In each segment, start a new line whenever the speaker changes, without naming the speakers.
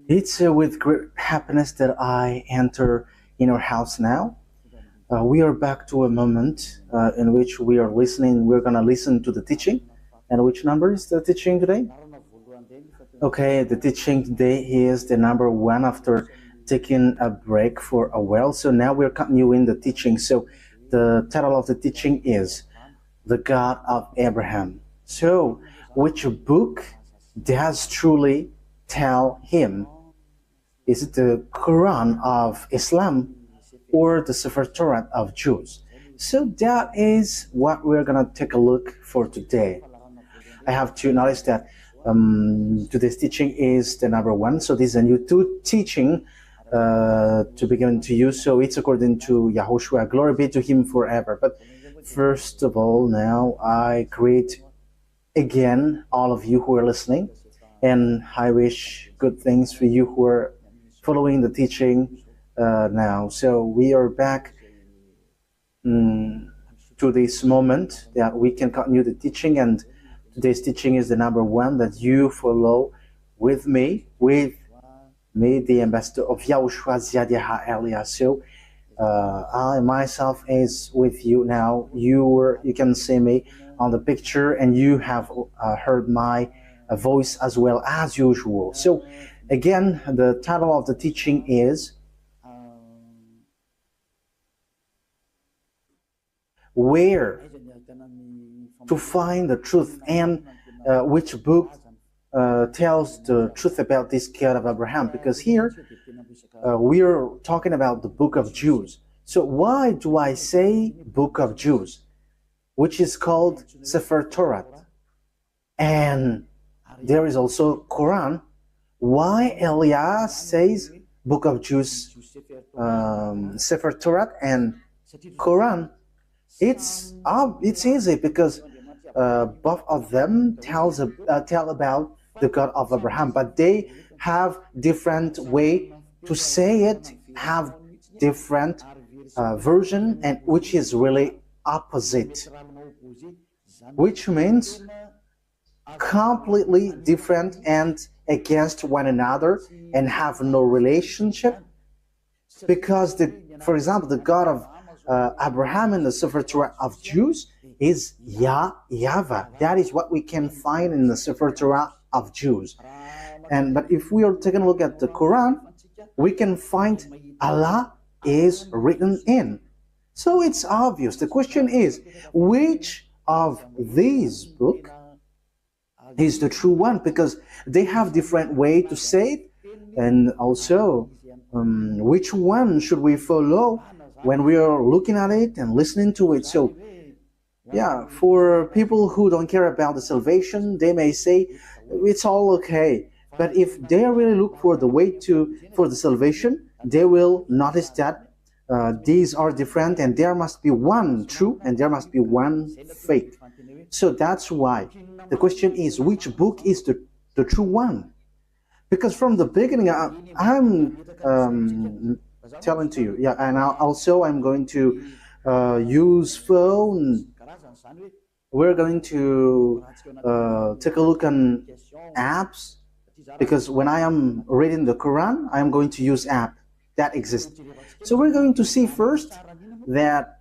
It's with great happiness that I enter in our house now. We are back to a moment in which we are listening. We're going to listen to the teaching. And which number is the teaching today? Okay, the teaching today is the number 1 after taking a break for a while. So now we're continuing the teaching. So the title of the teaching is The God of Abraham. So which book does truly tell him? Is it the Quran of Islam or the Sefer Torat of Jews? So that is what we're going to take a look for today. I have to notice that today's teaching is the number 1. So this is a new teaching to begin to use. So it's according to YAHOSHUAH. Glory be to him forever. But first of all, now I greet again all of you who are listening. And I wish good things for you who are following the teaching now. So we are back to this moment that we can continue the teaching, and today's teaching is the number 1 that you follow with me, the ambassador of YAHOSHUAH Ziad Elia. So I myself is with you now. You can see me on the picture, and you have heard my voice as well as usual. So again, the title of the teaching is Where to Find the Truth, and which book tells the truth about this God of Abraham, because here we are talking about the book of Jews. So why do I say book of Jews, which is called Sefer Torat, and there is also Quran? Why Elias says book of Jews, Sefer Torat and Quran? It's easy because both of them tell about the God of Abraham, but they have different way to say it, have different version, and which is really opposite, which means completely different and against one another and have no relationship. Because for example, the God of Abraham in the Sefer Torah of Jews is YAHVAH. That is what we can find in the Sefer Torah of Jews. But if we are taking a look at the Quran, we can find Allah is written in. So it's obvious. The question is, which of these books is the true one? Because they have different way to say it, and also which one should we follow when we are looking at it and listening to it. So yeah, for people who don't care about the salvation, they may say it's all okay. But if they really look for the way for the salvation, they will notice that these are different, and there must be one true and there must be one fake. So that's why the question is, which book is the true one? Because from the beginning, I'm telling to you, yeah, and also I'm going to use phone. We're going to take a look on apps, because when I am reading the Quran, I'm going to use app that exists. So we're going to see first that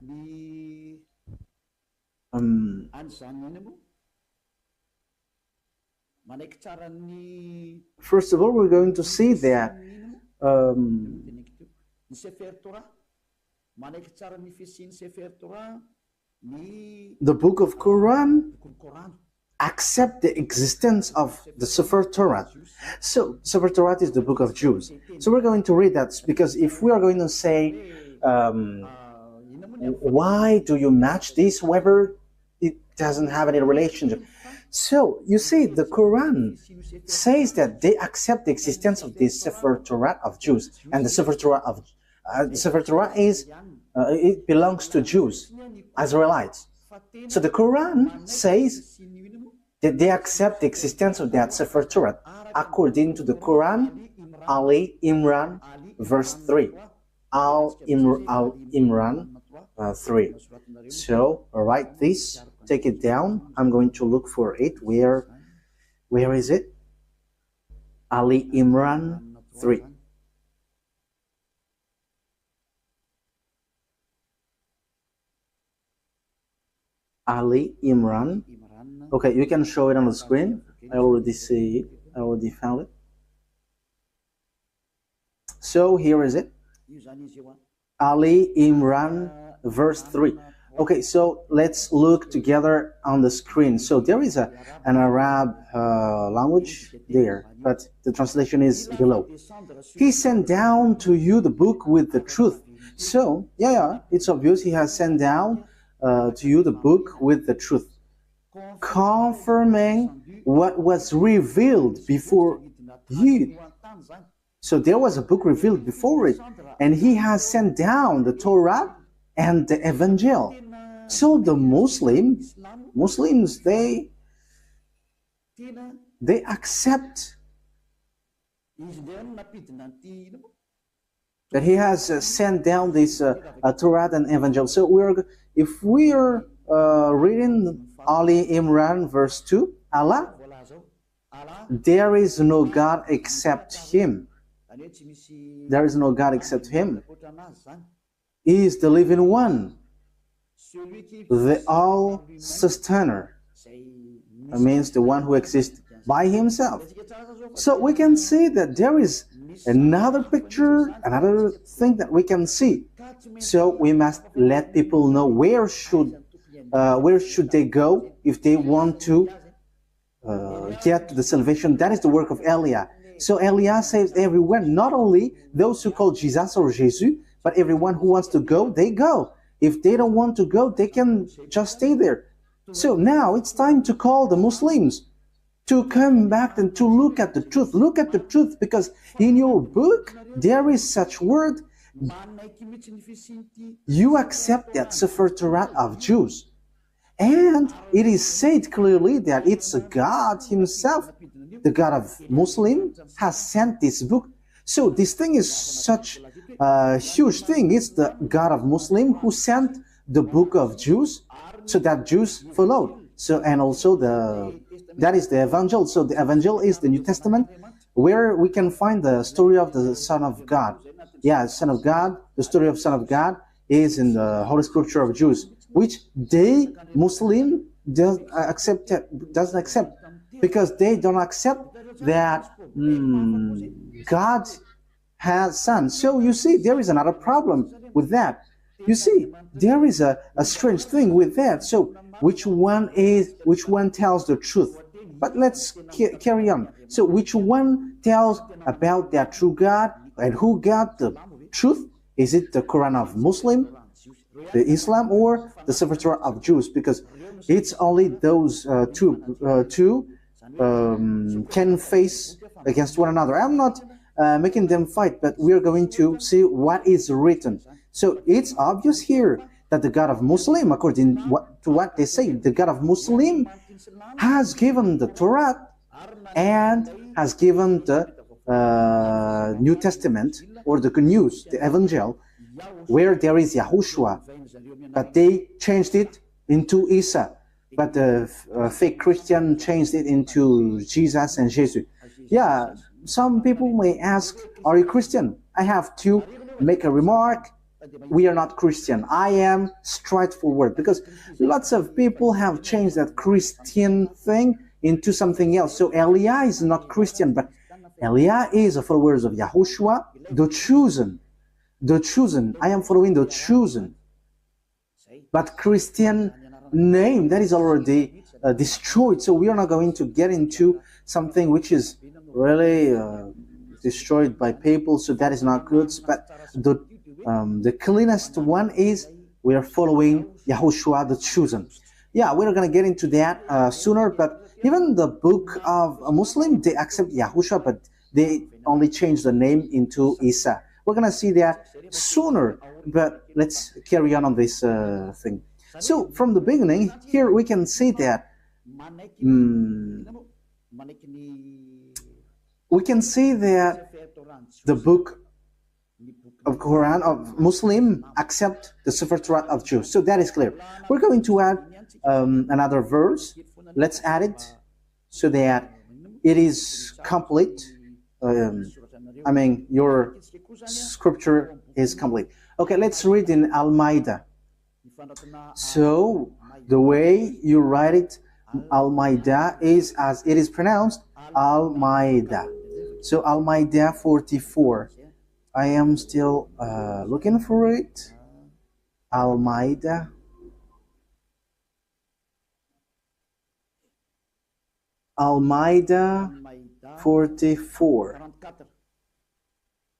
first of all, we're going to see that the book of Quran accept the existence of the Sefer Torah. So Sefer Torah is the book of Jews. So we're going to read that, because if we are going to say why do you match this, whether it doesn't have any relationship. So you see, the Quran says that they accept the existence of this Sefer Torah of Jews, and the Sefer Torah is it belongs to Jews, Israelites. So the Quran says that they accept the existence of that Sefer Torah according to the Quran, Ali Imran, verse 3. Imran 3. So write this, take it down. I'm going to look for it. Where is it? Ali Imran 3. Ali Imran. Okay, you can show it on the screen. I already see it. I already found it. So here is it. Ali Imran, verse 3. Okay, so let's look together on the screen. So there is an Arab language there, but the translation is below. He sent down to you the book with the truth. So, yeah, it's obvious he has sent down to you the book with the truth, confirming what was revealed before you. So there was a book revealed before it, and he has sent down the Torah and the Evangel. So the Muslims, they accept that he has sent down this Torah and Evangel. So if we are reading Ali Imran verse 2, Allah, there is no God except Him. There is no God except Him. He is the living one, the all-sustainer. That means the one who exists by Himself. So we can see that there is another picture, another thing that we can see. So we must let people know where should they go if they want to get to the salvation. That is the work of Elia. So Elia saves everyone, not only those who call Jesus or Jesus, but everyone who wants to go, they go. If they don't want to go, they can just stay there. So now it's time to call the Muslims to come back and to look at the truth. Look at the truth, because in your book there is such word. You accept that Sefer Torah of Jews. And it is said clearly that it's God Himself, the God of Muslim, has sent this book. So this thing is such a huge thing. It's the God of Muslim who sent the book of Jews, so that Jews followed. So, and also that is the Evangel. So the Evangel is the New Testament, where we can find the story of the Son of God. Yeah, Son of God. The story of Son of God is in the Holy Scripture of Jews, which they, Muslim, doesn't accept, because they don't accept that God has son. So you see, there is another problem with that. You see, there is a strange thing with that. So which one tells the truth? But let's carry on. So which one tells about that true God, and who got the truth? Is it the Quran of Muslim, the Islam, or the Sefer Torah of Jews? Because it's only those two can face against one another. I'm not making them fight, but we are going to see what is written. So it's obvious here that the God of Muslim, according to what they say, the God of Muslim has given the Torah and has given the New Testament, or the Good News, the Evangel, where there is YAHOSHUAH, but they changed it into Isa, but the fake Christian changed it into Jesus and Jesus. Yeah, some people may ask, are you Christian? I have to make a remark. We are not Christian. I am straightforward, because lots of people have changed that Christian thing into something else. So Elia is not Christian, but Elia is a follower of YAHOSHUAH, the chosen. The chosen. I am following the chosen. But Christian name, that is already destroyed. So we are not going to get into something which is really destroyed by people. So that is not good. But the cleanest one is we are following YAHOSHUAH, the chosen. Yeah, we're going to get into that sooner. But even the book of a Muslim, they accept YAHOSHUAH, but they only change the name into Isa. We're going to see that sooner, but let's carry on this thing. So from the beginning, here we can see that the book of Quran of Muslim accept the Sefer Torat of Jews. So that is clear. We're going to add another verse. Let's add it so that it is complete. I mean, your scripture is complete. Okay, let's read in Almeida. So, the way you write it, Almeida, is as it is pronounced, Almeida. So, Almeida 44. I am still looking for it. Almeida. Almeida 44.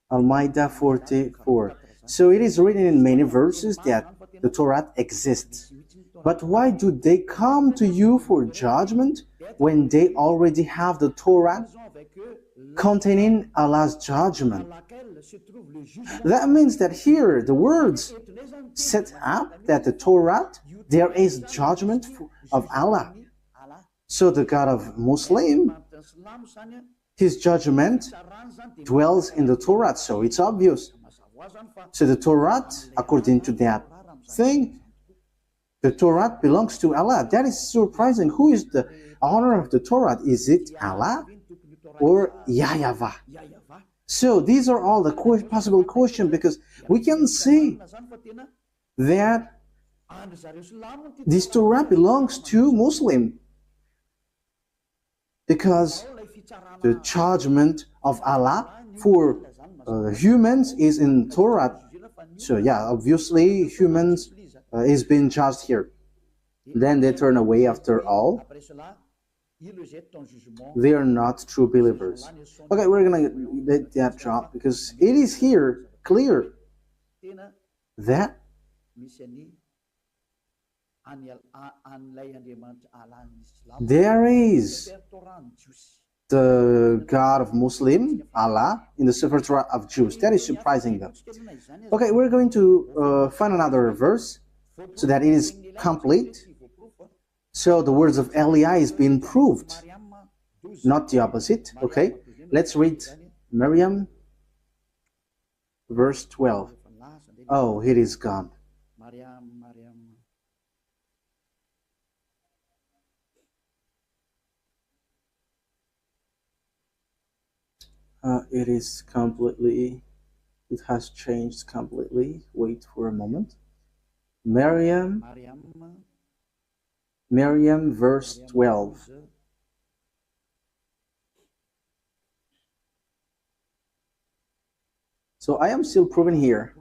Almeida 44. So it is written in many verses that the Torah exists. But why do they come to you for judgment when they already have the Torah containing Allah's judgment? That means that here the words set up that the Torah, there is judgment of Allah. So the God of Muslim, his judgment dwells in the Torah, so it's obvious. So the Torah, according to that thing, the Torah belongs to Allah. That is surprising. Who is the owner of the Torah? Is it Allah or YAHVAH? So these are all the possible questions, because we can see that this Torah belongs to Muslim, because the judgment of Allah for humans is in Torah. So yeah, obviously humans is being judged here. Then they turn away after all. They are not true believers. Okay, we're gonna let that drop, because it is here clear that there is the God of Muslim, Allah, in the Sefer Torah of Jews. That is surprising them. Okay, we're going to find another verse so that it is complete. So the words of Eliah is being proved, not the opposite. Okay, let's read Miriam, verse 12. Oh, it is gone. It is completely, it has changed completely. Wait for a moment. Miriam, verse 12. So I am still proving here.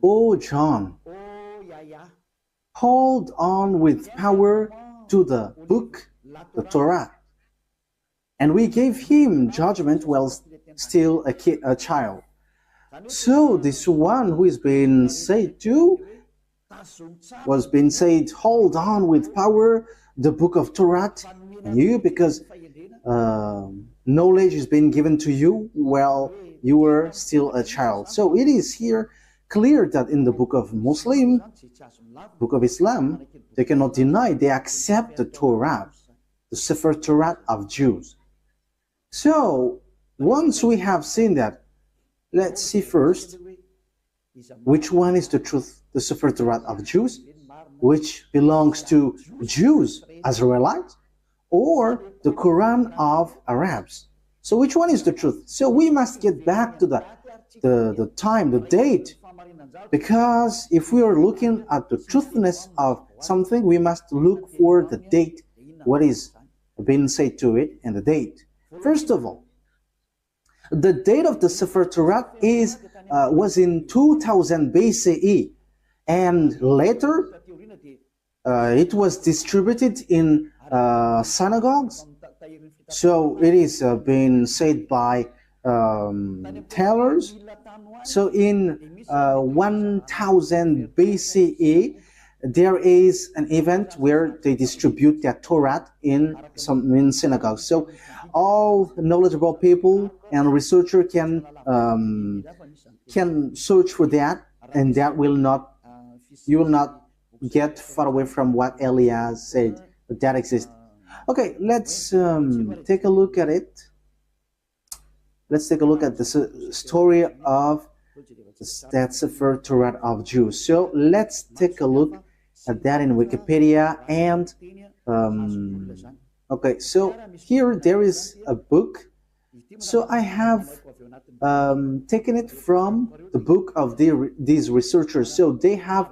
Oh, John, hold on with power to the book, the Torah. And we gave him judgment while still a child. So this one who is being said to was being said, hold on with power the book of Torah, and you, because knowledge is being given to you while you were still a child. So it is here clear that in the book of Muslim, book of Islam, they cannot deny, they accept the Torah, the Sefer Torah of Jews. So once we have seen that, let's see first which one is the truth, the Sefer Torah of Jews, which belongs to Jews, Israelites, or the Quran of Arabs. So which one is the truth? So we must get back to the time, the date, because if we are looking at the truthness of something, we must look for the date, what is being said to it, and the date. First of all, the date of the Sefer Torah was in 2000 BCE, and later it was distributed in synagogues. So it is being said by tellers. So in 1000 BCE, there is an event where they distribute their Torah in synagogues. So all knowledgeable people and researchers can search for that, and that will not, you will not get far away from what Elias said, but that exists. Okay, let's take a look at it. Let's take a look at the story of that Sefer Torah of Jews. So let's take a look that in Wikipedia. And okay, so here there is a book. So I have taken it from the book of these researchers. So they have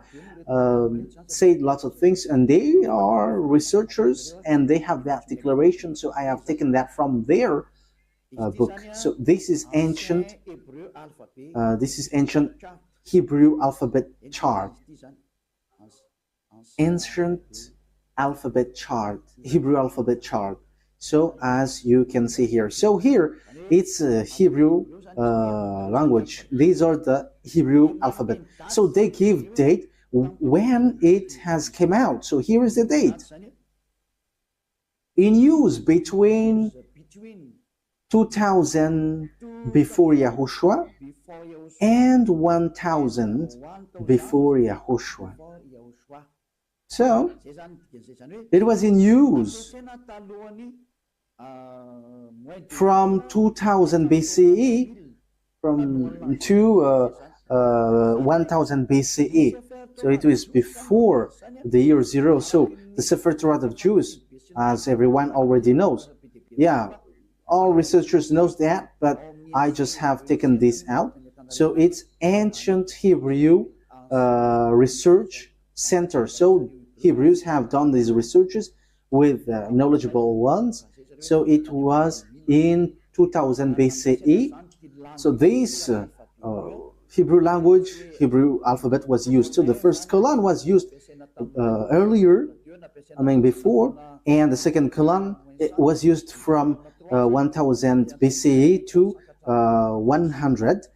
said lots of things, and they are researchers, and they have that declaration. So I have taken that from their book. So this is ancient Hebrew alphabet chart. Ancient alphabet chart, Hebrew alphabet chart. So as you can see here, so here it's a Hebrew language. These are the Hebrew alphabet. So they give date when it has came out. So here is the date. In use between 2000 before Yahushua and 1000 before Yahushua. So it was in use from 2000 BCE to 1000 BCE. So it was before the year 0. So the Sefer Torat of Jews, as everyone already knows. Yeah, all researchers knows that, but I just have taken this out. So it's ancient Hebrew research center. So Hebrews have done these researches with knowledgeable ones. So it was in 2000 BCE. So this Hebrew language, Hebrew alphabet was used. So the first colon was used earlier, before, and the second colon it was used from 1000 BCE to 100,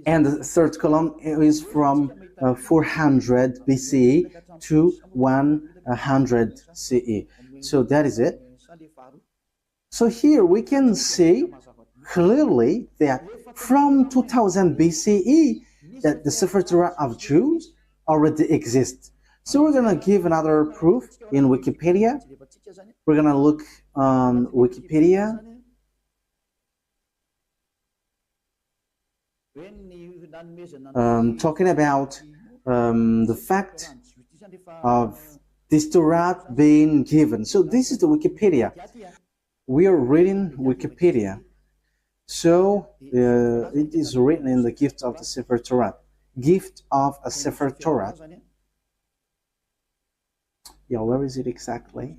and the third column is from 400 BCE to 100 CE. So that is it. So here we can see clearly that from 2000 BCE that the Sefer Torah of Jews already exists. So we're going to give another proof in Wikipedia. We're going to look on Wikipedia. Talking about the fact of this Torah being given. So this is the Wikipedia. We are reading Wikipedia. So it is written in the gift of the Sefer Torah. Gift of a Sefer Torah. Yeah, where is it exactly?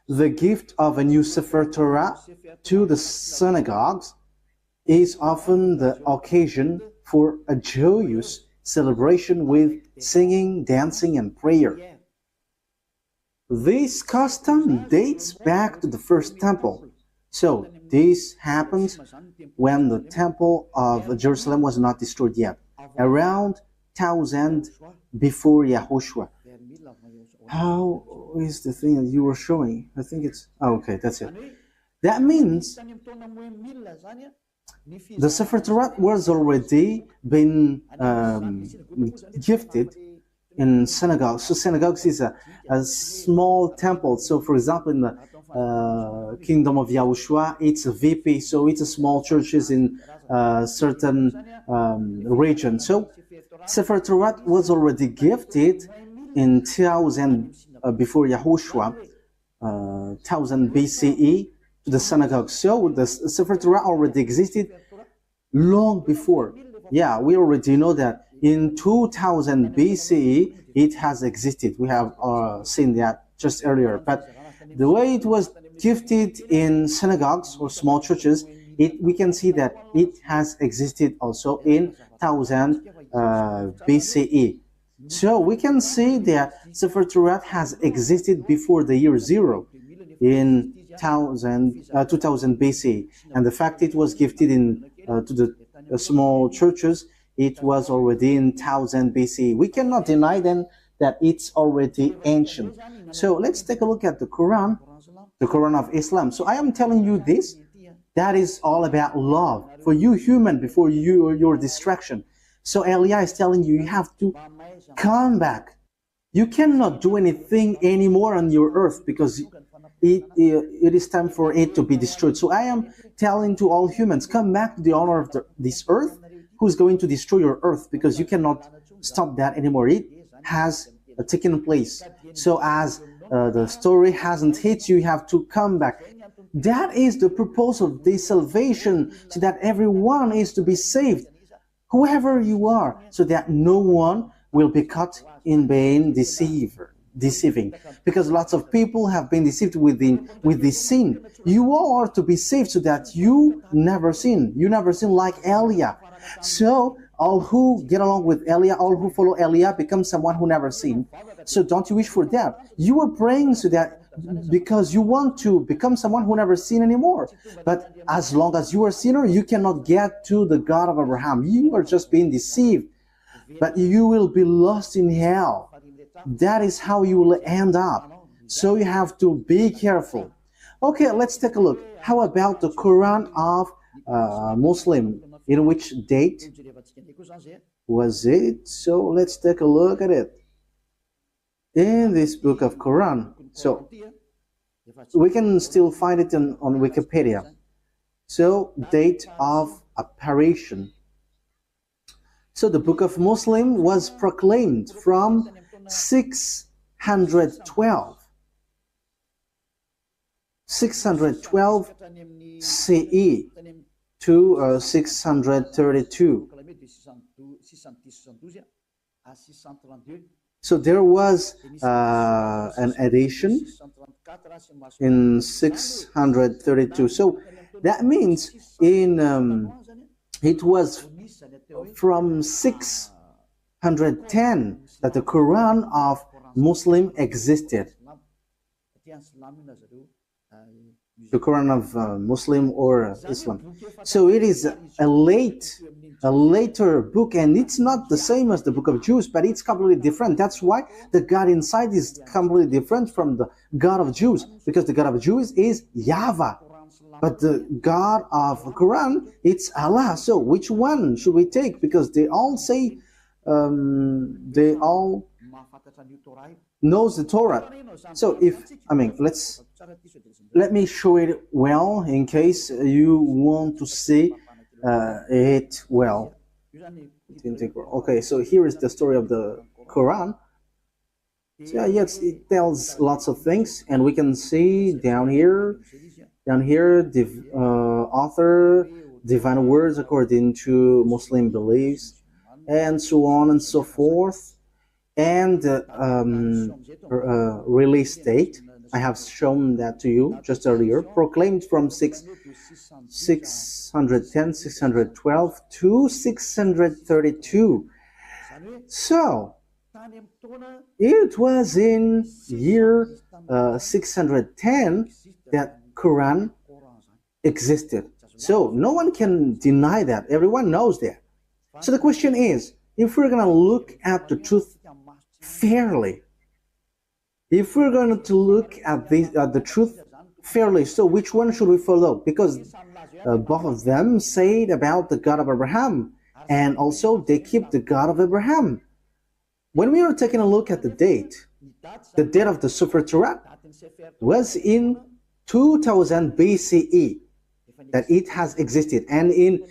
The gift of a new Sefer Torah to the synagogues is often the occasion for a joyous celebration with singing, dancing, and prayer. This custom dates back to the first temple. So this happened when the temple of Jerusalem was not destroyed yet, around 1000 before Yahushua. How is the thing that you were showing? I think it's... Oh, okay, that's it. That means the Sefer Torah was already been gifted in synagogues. So synagogues is a small temple. So for example, in the kingdom of Yahushua, it's a VP. So it's a small churches in certain region. So Sefer Torah was already gifted in 1000 before Yahushua, 1000 BCE to the synagogue. So the Sefer Torah already existed long before. Yeah, we already know that in 2000 BCE it has existed. We have seen that just earlier. But the way it was gifted in synagogues or small churches, we can see that it has existed also in 1000 BCE. So we can see that Sefer Torah has existed before the year 0 in 2000 BC, and the fact it was gifted in to the small churches, it was already in 1000 BC. We cannot deny then that it's already ancient. So let's take a look at the Quran of Islam. So I am telling you this, that is all about love for you human before your distraction. So Elia is telling you, you have to come back. You cannot do anything anymore on your earth because it is time for it to be destroyed. So I am telling to all humans, come back to the owner of this earth, who's going to destroy your earth, because you cannot stop that anymore. It has taken place. So as the story hasn't hit you, you have to come back. That is the purpose of this salvation, so that everyone is to be saved, whoever you are, so that no one will be caught in being deceiving, because lots of people have been deceived with this sin. You all are to be saved so that you never sin. You never sin like Eliah. So all who get along with Eliah, all who follow Eliah, become someone who never sinned. So don't you wish for that? You are praying so that because you want to become someone who never sinned anymore. But as long as you are a sinner, you cannot get to the God of Abraham. You are just being deceived, but you will be lost in hell. That is how you will end up. So you have to be careful. Okay, let's take a look. How about the Quran of Muslim? In which date was it? So let's take a look at it. In this book of Quran. So we can still find it on Wikipedia. So date of apparition. So the book of Muslim was proclaimed from 612 CE to 632. So there was an edition in 632. So that means it was from 610 that the Quran of Muslim existed. The Quran of Muslim or Islam. So it is a later book, and it's not the same as the book of Jews, but it's completely different. That's why the God inside is completely different from the God of Jews, because the God of Jews is YAHVAH, but the God of Quran, it's Allah. So which one should we take? Because they all say, they all knows the Torah. So let me show it well in case you want to see it well. Okay, so here is the story of the Quran. So yes, it tells lots of things, and we can see down here, the author, divine words according to Muslim beliefs, and so on and so forth, and release date. I have shown that to you just earlier, proclaimed from 610, 612 to 632. So it was in year 610 that Quran existed. So no one can deny that. Everyone knows that. So the question is, if we're going to look at the truth fairly, if we're going to look at the truth fairly, so which one should we follow? Because both of them say about the God of Abraham, and also they keep the God of Abraham. When we are taking a look at the date of the Torat was in 2000 BCE that it has existed, and in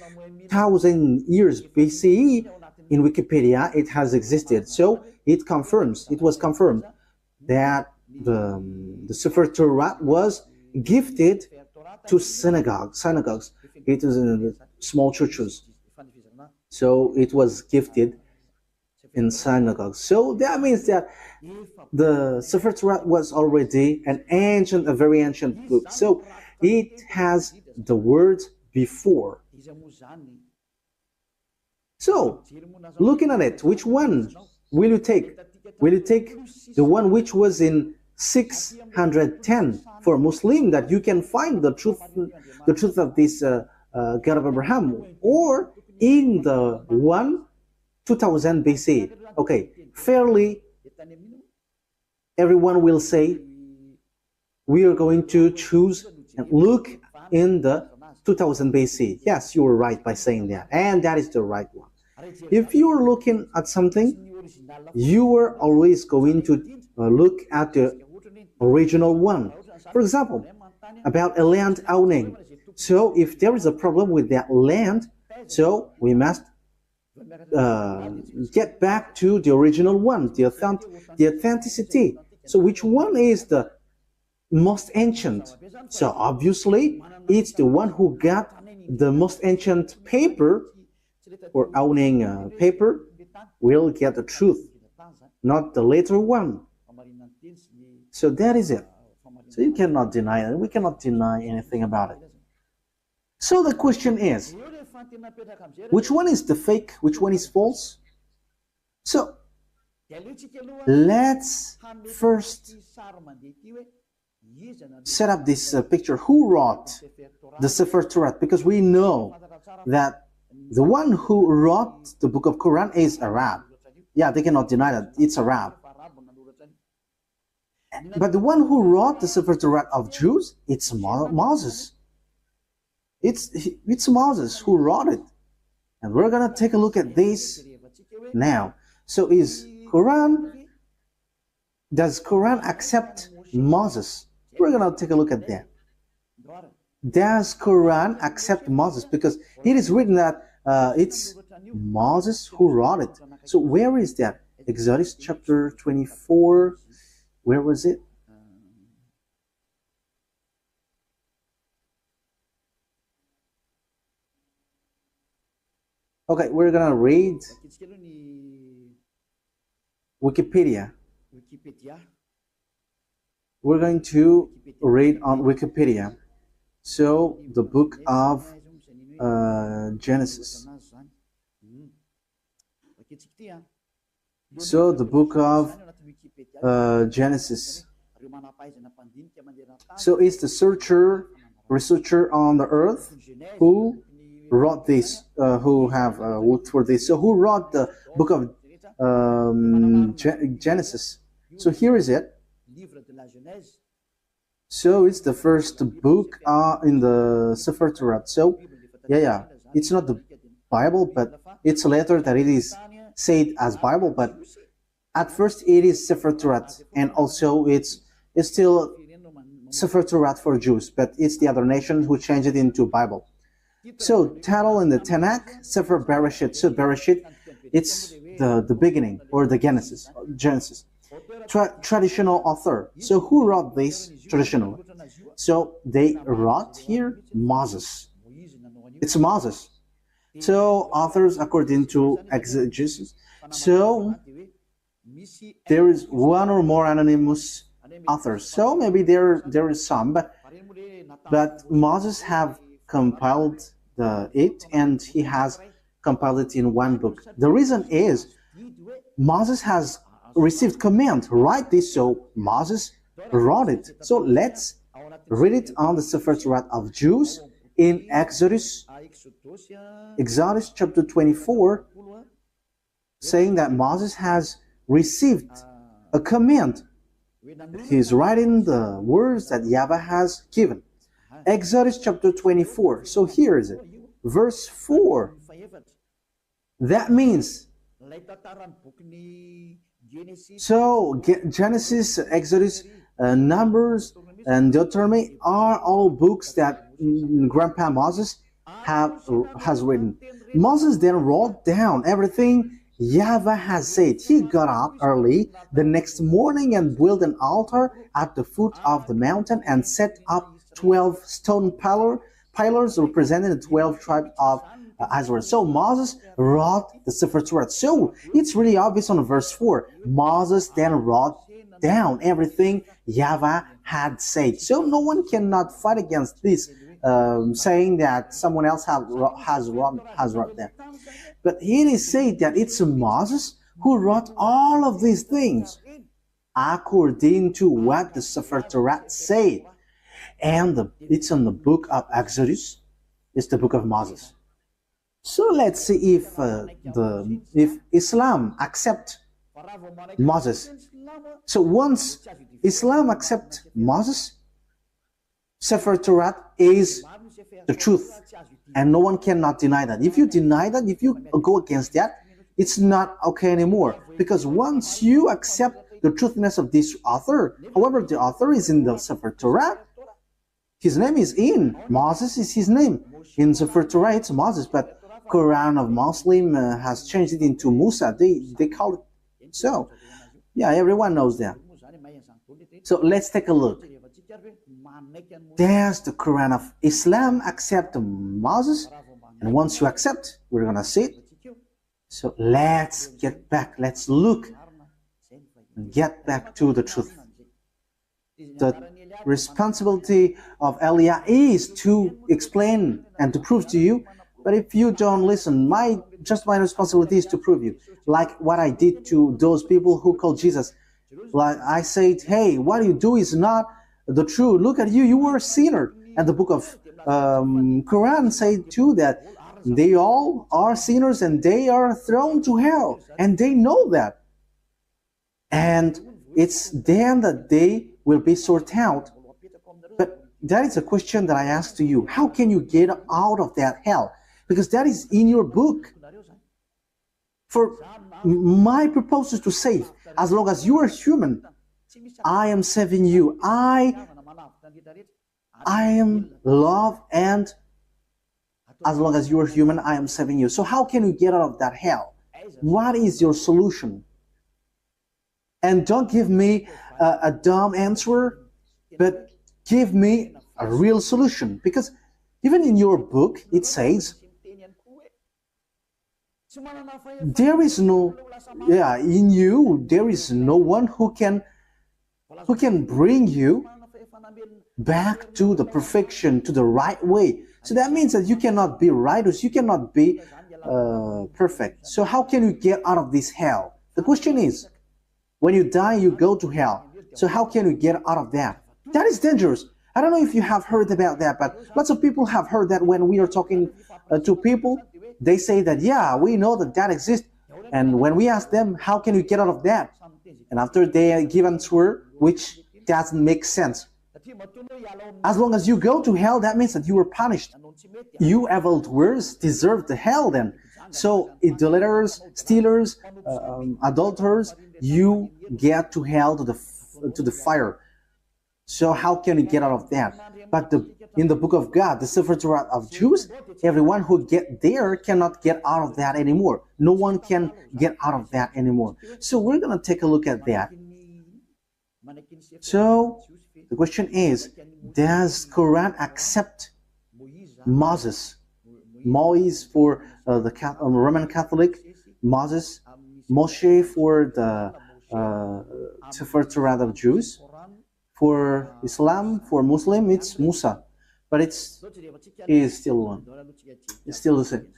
1000 years BCE in Wikipedia it has existed. So it was confirmed that the Sefer Torah was gifted to synagogues. It is in small churches. So it was gifted in synagogues. So that means that the Sefer Torah was already a very ancient book. So it has the words before. So, looking at it, which one will you take? Will you take the one which was in 610 for Muslim, that you can find the truth of this God of Abraham, or in the 2000 BC? Okay, fairly, everyone will say we are going to choose and look in the 2000 BC. Yes, you were right by saying that, and that is the right one. If you are looking at something, you are always going to look at the original one. For example, about a land owning. So if there is a problem with that land, so we must get back to the original one, the authenticity. So which one is the most ancient? So obviously it's the one who got the most ancient paper, or owning paper, will get the truth, not the later one. So that is it. So you cannot deny it. We cannot deny anything about it. So the question is, which one is the fake? Which one is false? So let's first set up this picture. Who wrote the Sefer Torat? Because we know that the one who wrote the book of Quran is Arab. Yeah, they cannot deny that it's Arab. But the one who wrote the Sefer Torat of Jews, it's Moses. It's Moses who wrote it. And we're going to take a look at this now. So does Quran accept Moses? We're going to take a look at that. Does Quran accept Moses? Because it is written that it's Moses who wrote it. So where is that? Exodus chapter 24. Where was it? Okay, we're gonna read Wikipedia. We're going to read on Wikipedia. So the book of Genesis. So the book of Genesis. So it's the researcher on the earth who wrote this, who have looked for this. So who wrote the book of Genesis? So here is it. So it's the first book in the Sefer Torat. So yeah, it's not the Bible, but it's a letter that it is said as Bible, but at first it is Sefer Torat, and also it's still Sefer Torat for Jews, but it's the other nation who changed it into Bible. So title in the Tanakh, Sefer Bereshit. So Bereshit, it's the beginning, or the Genesis. Traditional author. So who wrote this traditional? So they wrote here Moses. It's Moses. So authors according to exegesis. So there is one or more anonymous authors. So maybe there is some, but Moses have compiled it, and he has compiled it in one book. The reason is Moses has received command, write this, so Moses wrote it. So let's read it on the Sefer Torat of Jews in Exodus chapter 24, saying that Moses has received a command. He's writing the words that YAHVAH has given. Exodus chapter 24. So here is it. Verse 4. That means, so Genesis, Exodus, Numbers, and Deuteronomy are all books that Grandpa Moses has written. Moses then wrote down everything YAHVAH has said. He got up early the next morning and built an altar at the foot of the mountain and set up 12 stone pillars representing the 12 tribes of Israel. So Moses wrote the Sefer Torat. So it's really obvious on verse 4. Moses then wrote down everything YAHVAH had said. So no one cannot fight against this, saying that someone else has wrote that. But it is said that it's Moses who wrote all of these things according to what the Sefer Torat said. And it's in the book of Exodus. It's the book of Moses. So let's see if Islam accepts Moses. So once Islam accepts Moses, Sefer Torat is the truth, and no one cannot deny that. If you deny that, if you go against that, it's not okay anymore. Because once you accept the truthiness of this author, however, the author is in the Sefer Torat, his name is in. Moses is his name. In Sefer Torah, it's Moses. But Quran of Muslim has changed it into Musa. They call it so. Yeah, everyone knows that. So let's take a look. Does the Quran of Islam accept Moses? And once you accept, we're gonna see it. So let's get back. Let's look and get back to the truth. The responsibility of Elia is to explain and to prove to you. But if you don't listen, my responsibility is to prove you. Like what I did to those people who called Jesus. Like I said, hey, what you do is not the truth. Look at you, you were a sinner. And the book of Quran said too that they all are sinners and they are thrown to hell. And they know that. And it's then that they will be sorted out. But that is a question that I ask to you. How can you get out of that hell? Because that is in your book. For my purpose is to save. As long as you are human, I am saving you. I am love, and as long as you are human, I am saving you. So how can you get out of that hell? What is your solution? And don't give me a dumb answer, but give me a real solution. Because even in your book, it says, there is no, in you, there is no one who can bring you back to the perfection, to the right way. So that means that you cannot be righteous, you cannot be perfect. So how can you get out of this hell? The question is, when you die, you go to hell. So how can you get out of that? That is dangerous. I don't know if you have heard about that, but lots of people have heard that when we are talking to people. They say that, yeah, we know that that exists. And when we ask them, how can you get out of that? And after they give an answer, which doesn't make sense. As long as you go to hell, that means that you were punished. You evildoers deserve the hell then. So idolaters, stealers, adulterers, you get to hell, to the fire. So how can you get out of that? But in the book of God, the Sefer Torat of Jews, everyone who get there cannot get out of that anymore. No one can get out of that anymore. So we're going to take a look at that. So the question is, does Quran accept Moses? Moise for the Roman Catholic, Moses, Moshe for the Sefer Torat of Jews. For Islam, for Muslim, it's Musa, but it is still one. It's still the same.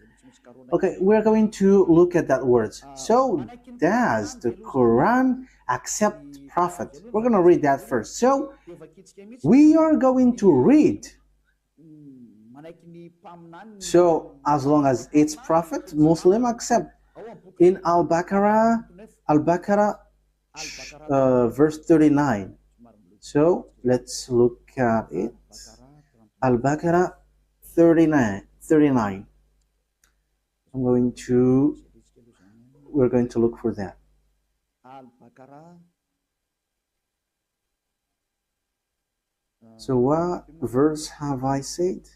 Okay, we're going to look at that word. So, does the Quran accept prophet? We're going to read that first. So, we are going to read. So, as long as it's prophet, Muslim accept. In Al-Baqarah, verse 39. So let's look at it. Al-Baqarah 39. We're going to look for that. So what verse have I said?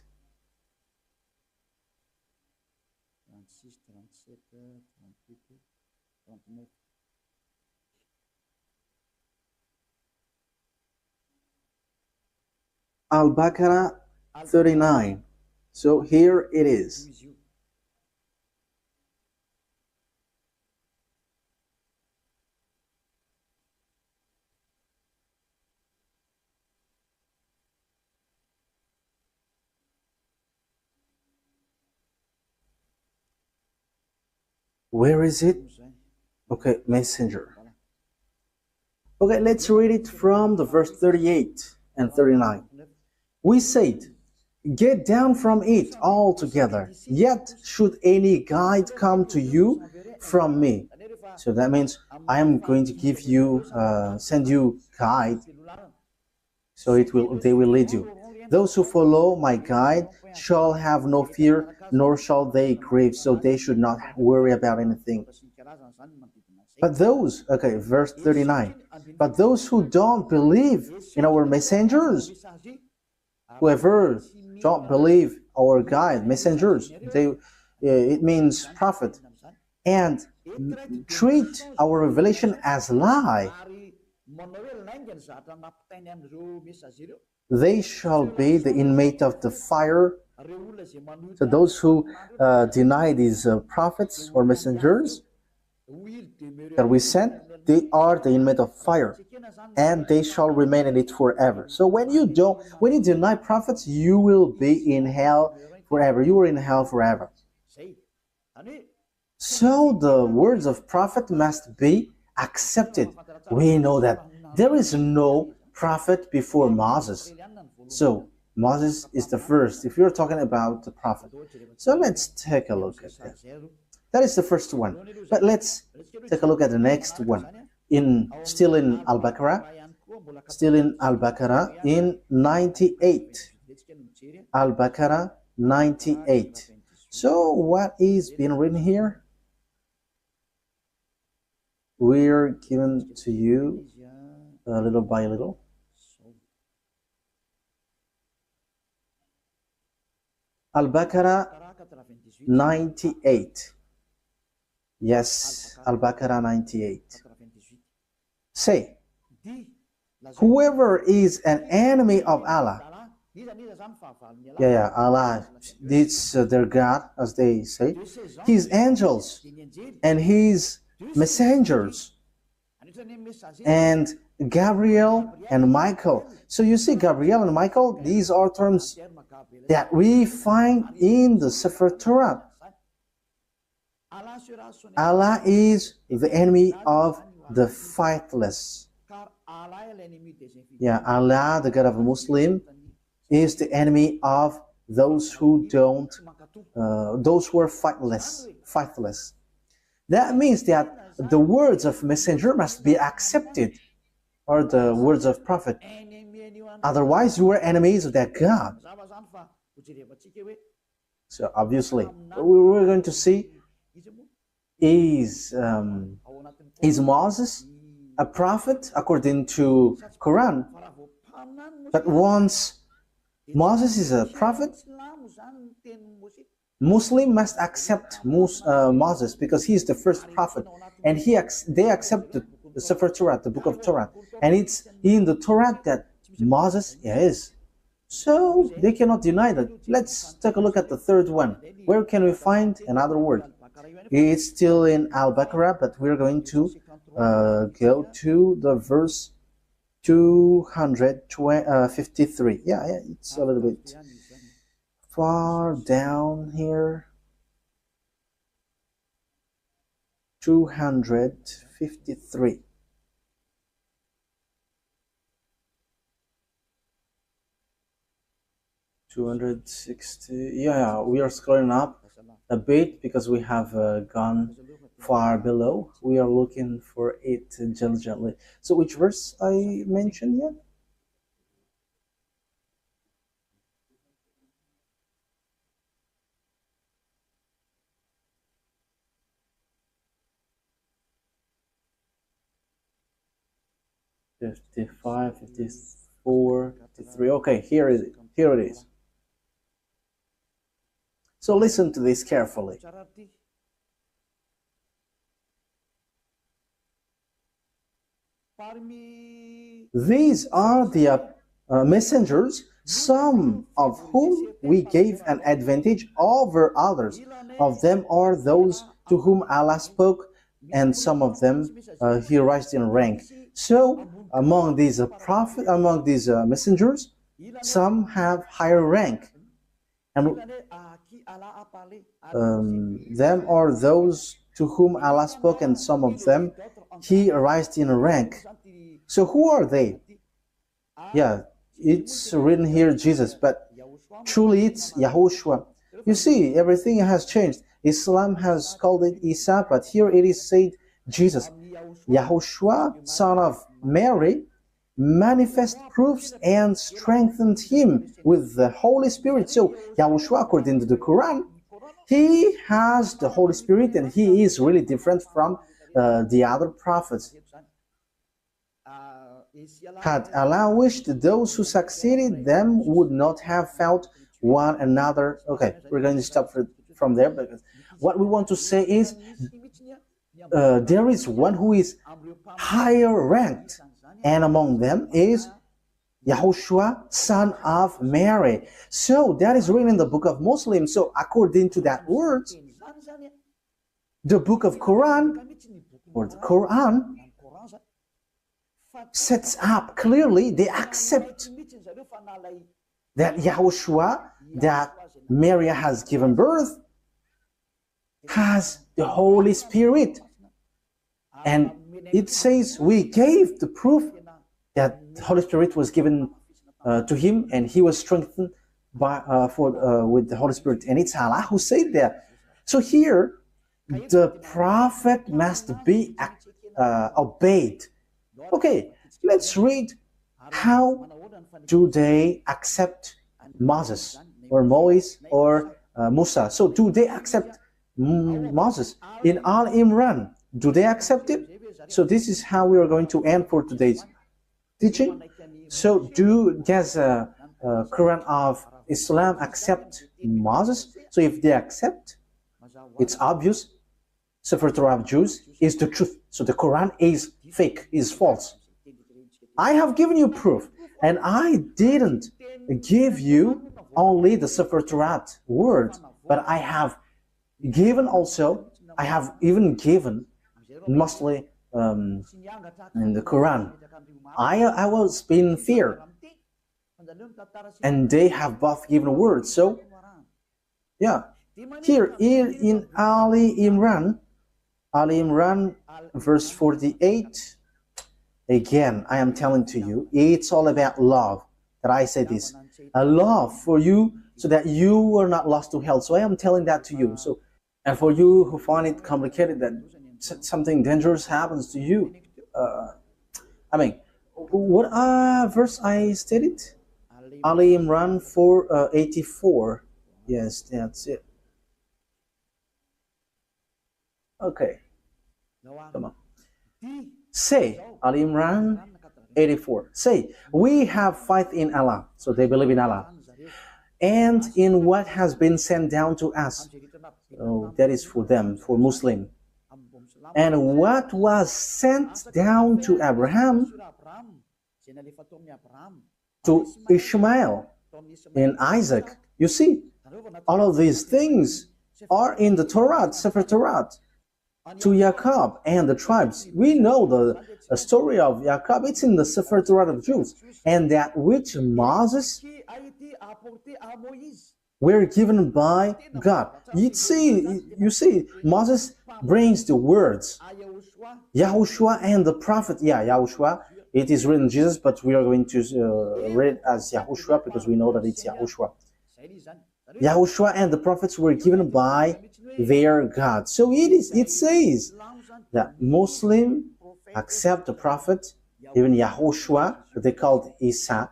Al-Baqarah 39. So here it is. Where is it? Okay, messenger. Okay, let's read it from the verse 38 and 39. We said, get down from it altogether, yet should any guide come to you from me. So that means I am going to give you, send you guide, so they will lead you. Those who follow my guide shall have no fear, nor shall they grieve, so they should not worry about anything. But those, okay, verse 39, but those who don't believe in our messengers, whoever don't believe our guide, messengers, it means prophet, and treat our revelation as lie, they shall be the inmate of the fire. So those who deny these prophets or messengers that we sent, they are the inmate of fire, and they shall remain in it forever. So when you deny prophets, you will be in hell forever. You are in hell forever. So the words of prophet must be accepted. We know that there is no prophet before Moses. So Moses is the first, if you're talking about the prophet. So let's take a look at that. That is the first one. But let's take a look at the next one. Still in Al-Baqarah, in 98. Al-Baqarah 98. So what is being written here? We're given to you little by little. Al-Baqarah 98. Yes, Al-Baqarah 98. Say, whoever is an enemy of Allah, Allah, it's their God, as they say, his angels and his messengers, and Gabriel and Michael. So you see, Gabriel and Michael, these are terms that we find in the Sefer Torat. Allah is the enemy of the faithless. Allah, the God of a Muslim, is the enemy of those who don't, those who are faithless. That means that the words of messenger must be accepted, or the words of prophet. Otherwise, you are enemies of that God. So obviously, we're going to see, is Moses a prophet according to Quran? But once Moses is a prophet, Muslim must accept Moses because he is the first prophet, and they accept the Sefer Torah, the book of Torah, and it's in the Torah that Moses is. So they cannot deny that. Let's take a look at the third one. Where can we find another word? It's still in Al-Baqarah, but we're going to go to the verse 253. Yeah, it's a little bit far down here. 253. Yeah, we are scrolling up a bit because we have gone far below. We are looking for it diligently. So which verse I mentioned here? "55, 54, 53. Okay, here it is. So listen to this carefully. These are the messengers, some of whom we gave an advantage over others. Of them are those to whom Allah spoke, and some of them He raised in rank. So among these messengers, some have higher rank, and them are those to whom Allah spoke, and some of them He raised in rank. So who are they? Yeah, it's written here Jesus, but truly it's YAHOSHUAH. You see, everything has changed. Islam has called it Isa, but here it is said Jesus. YAHOSHUAH, son of Mary, manifest proofs and strengthened him with the Holy Spirit. So YAHOSHUAH, according to the Quran, he has the Holy Spirit, and he is really different from the other prophets. Had Allah wished, those who succeeded them would not have felt one another. Okay, we're going to stop from there, because what we want to say is there is one who is higher ranked, and among them is YAHOSHUAH, son of Mary. So that is written in the book of Muslims. So according to that word, the book of Quran, or the Quran, sets up clearly, they accept that YAHOSHUAH, that Mary has given birth, has the Holy Spirit. And it says we gave the proof that the Holy Spirit was given to him, and he was strengthened by with the Holy Spirit. And it's Allah who said that. So here, the prophet must be obeyed. Okay, let's read how do they accept Moses or Moise or Musa. So do they accept Moses? In Al Imran, do they accept it? So this is how we are going to end for today's teaching. So does Quran of Islam accept Moses? So if they accept, it's obvious Sefer Torah of Jews is the truth. So the Quran is fake, is false. I have given you proof, and I didn't give you only the Sefer Torah word, but I have given also, I have even given mostly in the Quran. I was in fear, and they have both given words. So yeah, here in Ali Imran verse 48, again I am telling to you, it's all about love. That I say this, a love for you, so that you are not lost to hell. So I am telling that to you. So, and for you who find it complicated, that something dangerous happens to you, I mean, what verse I stated? Ali Imran 4:84. Yes, that's it. Okay, come on. Say, Ali Imran 84. Say, we have faith in Allah. So they believe in Allah, and in what has been sent down to us. So that is for them, for Muslim. And what was sent down to Abraham, to Ishmael, and Isaac. You see, all of these things are in the Torat, Sefer Torah. To Jacob and the tribes. We know the story of Jacob. It's in the Sefer Torah of Jews. And that which Moses were given by God. You see, Moses brings the words. YAHOSHUAH and the prophet. Yeah, YAHOSHUAH. It is written Jesus, but we are going to read it as YAHOSHUAH because we know that it's YAHOSHUAH. YAHOSHUAH and the prophets were given by their God. So it says that Muslim accept the prophet, even YAHOSHUAH, they called Isa.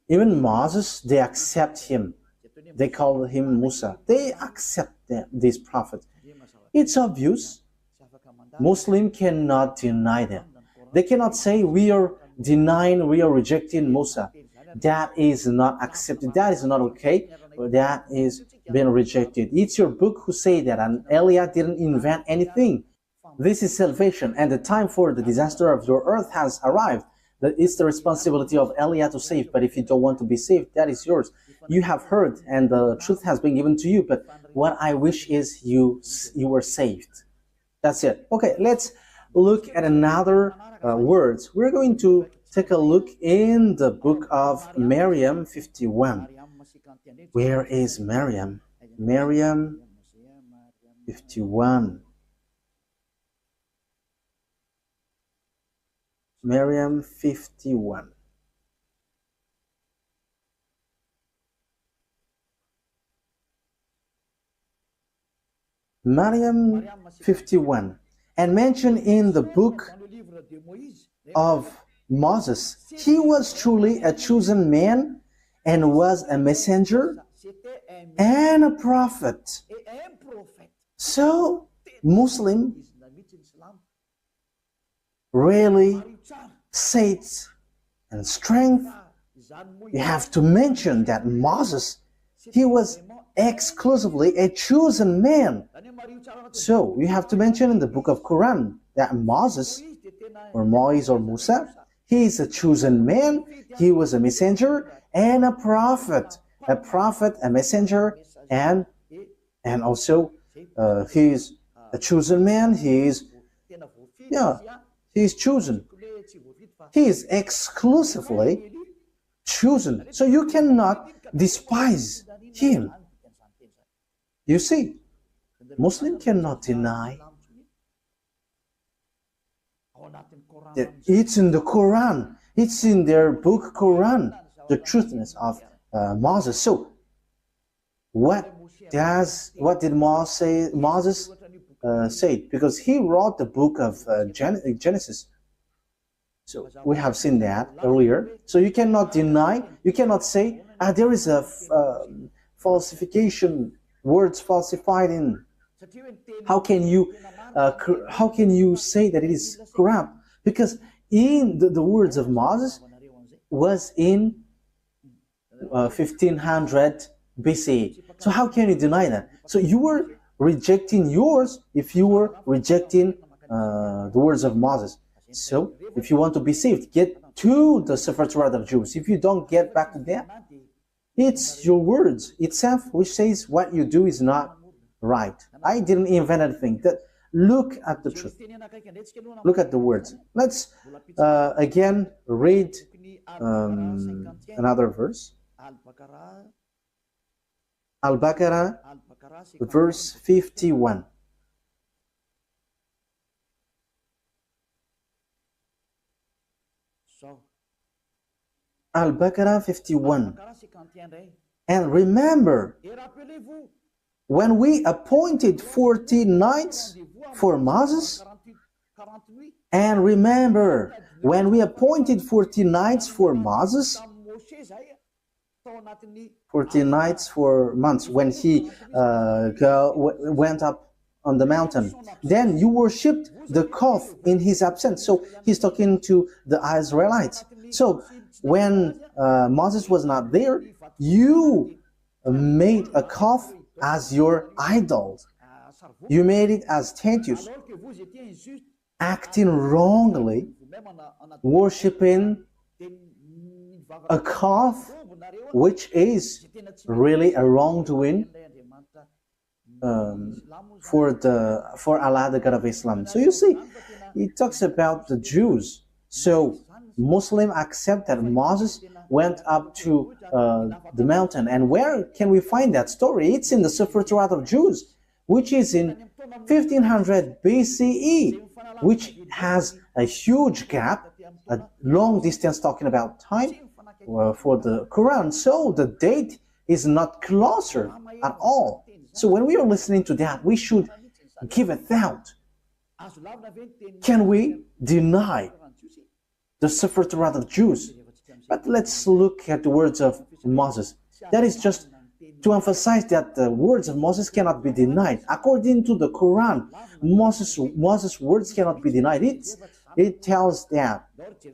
Even Moses, they accept him. They call him Musa. They accept this prophet. It's obvious. Muslim cannot deny them. They cannot say we are denying, we are rejecting Musa. That is not accepted. That is not okay. That is been rejected. It's your book who say that, and Elia didn't invent anything. This is salvation, and the time for the disaster of your earth has arrived. It's the responsibility of Elia to save, but if you don't want to be saved, that is yours. You have heard, and the truth has been given to you, but what I wish is you were saved. That's it. Okay, let's look at another words. We're going to take a look in the book of Maryam 51. Where is Maryam? Maryam 51. Maryam 51. Maryam 51. And mentioned in the book of Moses, he was truly a chosen man and was a messenger and a prophet. So, Muslim really faith and strength. You have to mention that Moses, he was exclusively a chosen man. So you have to mention in the book of Quran that Moses or Moise or Musa, he is a chosen man, he was a messenger and a prophet, a messenger, and also he is a chosen man, he is chosen. He is exclusively chosen. So you cannot despise him. You see, Muslim cannot deny that it's in the Quran, it's in their book Quran, the truthness of Moses. So what did Moses say? Because he wrote the book of Genesis. So we have seen that earlier. So you cannot deny, you cannot say, there is a falsification, words falsified in. How can you say that it is Quran? Because in the words of Moses was in 1500 BCE. So how can you deny that? So you were rejecting yours if you were rejecting the words of Moses. So if you want to be saved, get to the Sefer Torat of Jews. If you don't get back to that, it's your words itself which says what you do is not right. I didn't invent anything. Look at the truth. Look at the words. Let's again read another verse. Al-Baqarah, verse 51. Al-Baqarah 51. And remember, when we appointed 40 nights for Moses, and remember, when we appointed 40 nights for Moses, 40 nights for months, when he went up on the mountain, then you worshipped the calf in his absence. So he's talking to the Israelites. So when Moses was not there, you made a calf as your idol. You made it as statues, acting wrongly, worshipping a calf, which is really a wrongdoing for Allah, the God of Islam. So you see, it talks about the Jews. So Muslim accept that Moses went up to the mountain. And where can we find that story? It's in the Sefer Torat of Jews, which is in 1500 BCE, which has a huge gap, a long distance talking about time for the Quran. So the date is not closer at all. So when we are listening to that, we should give a thought. Can we deny the Sefer Torat of Jews? But let's look at the words of Moses. That is just to emphasize that the words of Moses cannot be denied. According to the Quran, Moses' words cannot be denied. It tells that.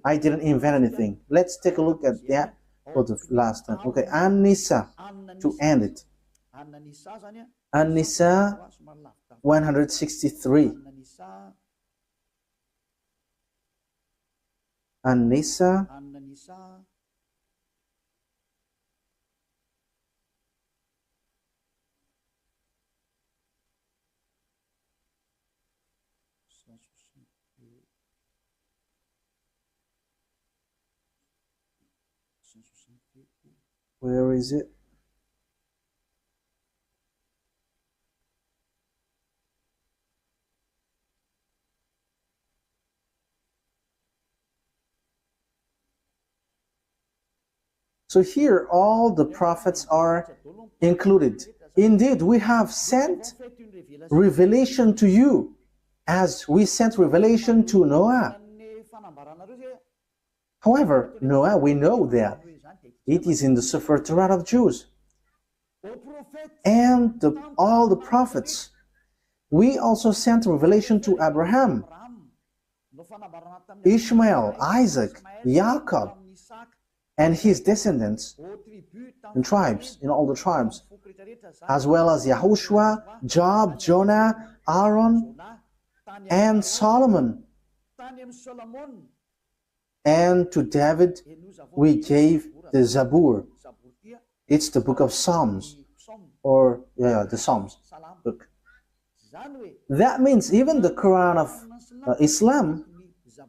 I didn't invent anything. Let's take a look at that for the last time. Okay, An-Nisa, to end it. An-Nisa 163. An-Nisa Where is it? So here all the prophets are included. Indeed, we have sent revelation to you as we sent revelation to Noah. However, Noah, we know that it is in the Sefer Torat of Jews. And all the prophets. We also sent revelation to Abraham, Ishmael, Isaac, Jacob, and his descendants and tribes, in all the tribes. as well as Yahushua, Job, Jonah, Aaron, and Solomon. And to David, we gave the Zabur. It's the book of Psalms, or the Psalms book. That means even the Quran of Islam,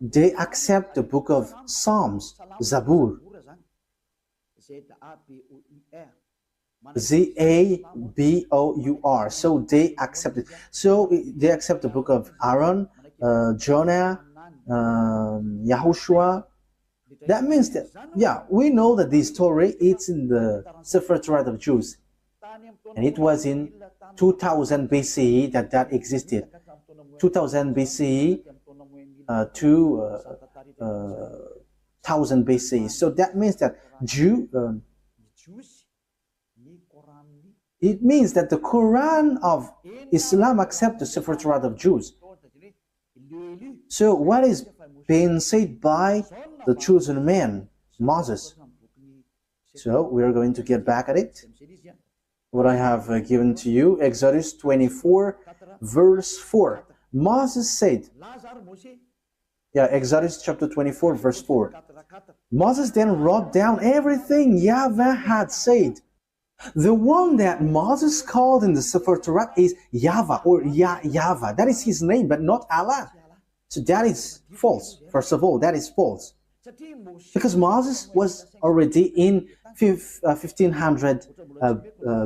they accept the book of Psalms, Zabur. Zabour. So they accept it. So they accept the book of Aaron, Jonah, Yahushua. That means that, yeah, we know that this story, it's in the Torat of Jews. And it was in 2000 BCE that existed. 2000 BCE to 1000 BCE. So that means that it means that the Quran of Islam accepts the Torat of Jews. So what is being said by the chosen man, Moses? So we are going to get back at it. What I have given to you, Exodus 24, verse 4. Moses said, Exodus chapter 24, verse 4. Moses then wrote down everything YAHVAH had said. The one that Moses called in the Torat is YAHVAH or YAHVAH. That is his name, but not Allah. So that is false. First of all, that is false. Because Moses was already in 1500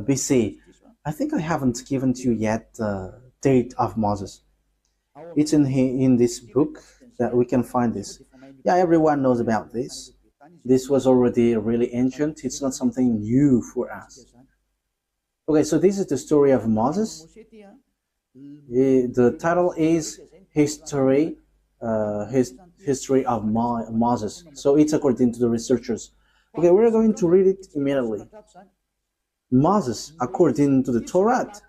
BC. I think I haven't given to you yet the date of Moses. It's in this book that we can find this. Yeah, everyone knows about this. This was already really ancient. It's not something new for us. Okay, so this is the story of Moses. The title is History of Moses. So it's according to the researchers. Okay, we're going to read it immediately. Moses, according to the Torat,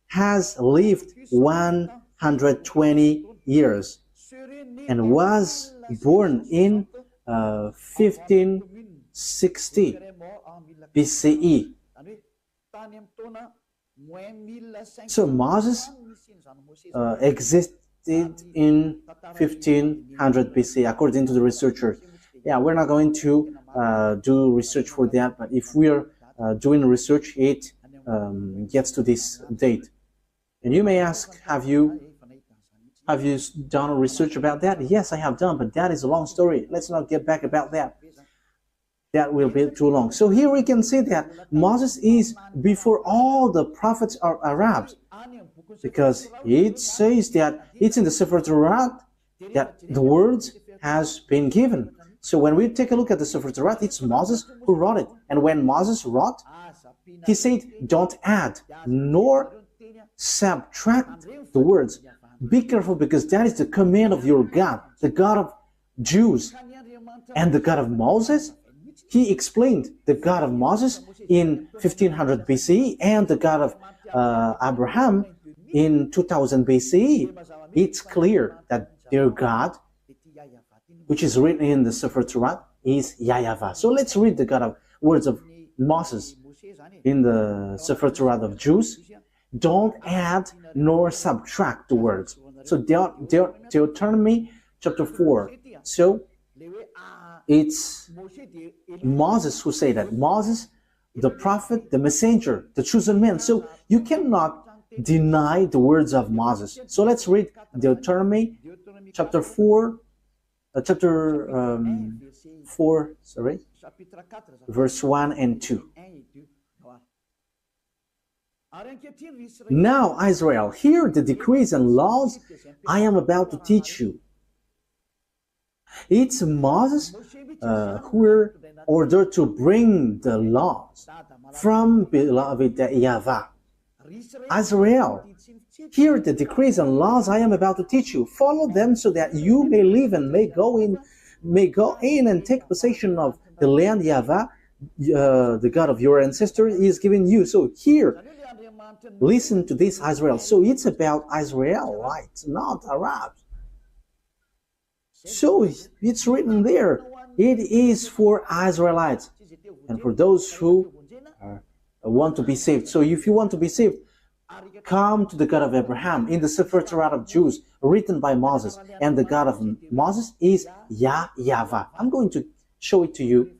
has lived 120 years and was born in 1560 BCE. So Moses existed in 1500 BC, according to the researchers. Yeah, we're not going to do research for that, but if we are doing research, it gets to this date. And you may ask, have you done research about that? Yes, I have done, but that is a long story. Let's not get back about that. That will be too long. So here we can see that Moses is before all the prophets are Arabs, because it says that it's in the Torat that the words has been given. So when we take a look at the Torat, it's Moses who wrote it. And when Moses wrote, he said, don't add nor subtract the words. Be careful, because that is the command of your God, the God of Jews. And the God of Moses, he explained the God of Moses in 1500 BCE and the God of Abraham in 2000 BCE. It's clear that their God, which is written in the Torat, is YAHVAH. So let's read the words of Moses in the Torat of Jews. Don't add nor subtract the words. So Deuteronomy chapter 4. So it's Moses who said that. Moses, the prophet, the messenger, the chosen man. So you cannot deny the words of Moses. So let's read Deuteronomy chapter 4, verse 1 and 2. Now, Israel, hear the decrees and laws I am about to teach you. It's Moses who were ordered to bring the laws from beloved YAHVAH. Israel, hear the decrees and laws I am about to teach you. Follow them so that you may live and may go in and take possession of the land YAHVAH, the God of your ancestors, is giving you. So here, listen to this, Israel. So it's about Israelites, not Arabs. So it's written there. It is for Israelites. and for those who want to be saved. So if you want to be saved, come to the God of Abraham in the Torat of Jews written by Moses. And the God of Moses is YAHVAH. I'm going to show it to you